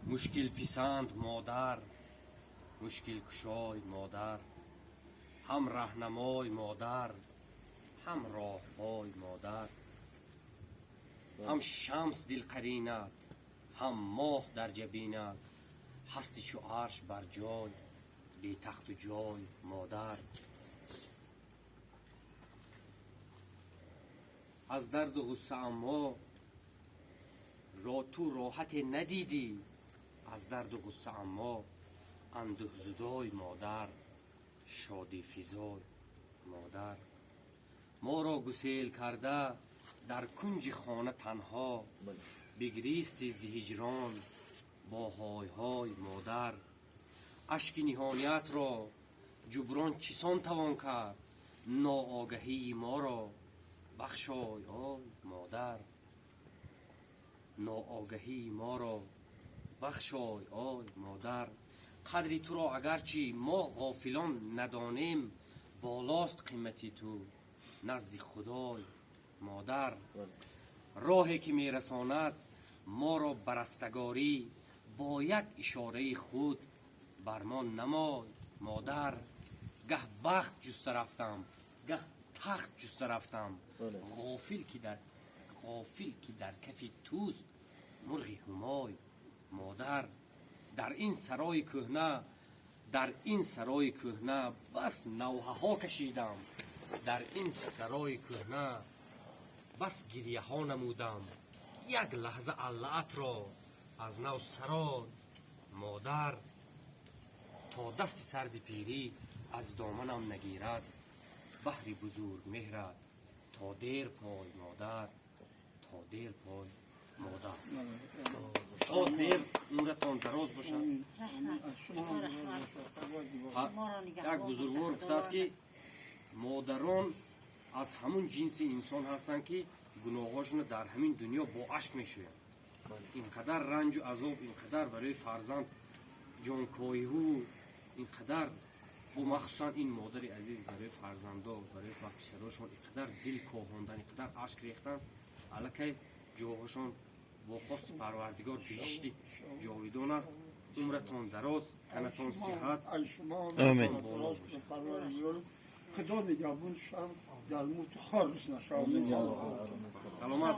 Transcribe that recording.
مشکل پسند مادر، مشکل کشای مادر، هم راهنمای مادر، هم راهپای مادر، هم شمس دل قرینت، هم ماه در جبینت، هستی چو عرش بر جای، بی تخت و جای مادر. از درد و غصه اما تو راحت ندیدی، از درد و غصه اما اندوه زدای مادر، شادی فزای مادر. ما را گسیل کرده در کنج خانه تنها، بگریستی ز هجران با های های مادر. اشک نهانیت را جبران چسان توان کرد، ناآگهی ما را بخشای آی مادر، ناآگهی ما را بخشای آی مادر. قدری تو را اگرچه ما غافلان ندانیم، بالاست قیمتی تو نزد خدای مادر. راهی که میرساند ما را برستگاری، با یک اشاره خود بر ما نمای مادر. گه بخت جسته رفتم، گه تخت جسته رفتم، غافل که در کف توست مرغ همای مادر. در این سرای کهنه بس نوحه ها کشیدم، در این سرای کهنه بس گریه ها نمودم، یک لحظه علت را از نو سرای مادر. تا دست سرد پیری از دامنم نگیرد، بحر بزرگ مهرت تا دیر پای مادر، تا دیر پای مادر. تا دیر عمرتان دراز باشد. یک بزرگوار گفته است که مادران از همون جنس انسان هستند که گناهاشون در همین دنیا با اشک میشویند. اینقدر رنج و عذاب، اینقدر برای فرزند جانکاهی و اینقدر، و مخصوصا این مادر عزیز برای فرزندا، برای پسراشون اینقدر دل کاهاندن، اینقدر اشک ریختن، الکی جاهاشون با خواست پروردگار بهشتی جاویدان است. عمرتان دراز، تنتان صحت، آمین. بالا باشه. خدا نگهبان شم در موت خار بسنه. سلامت.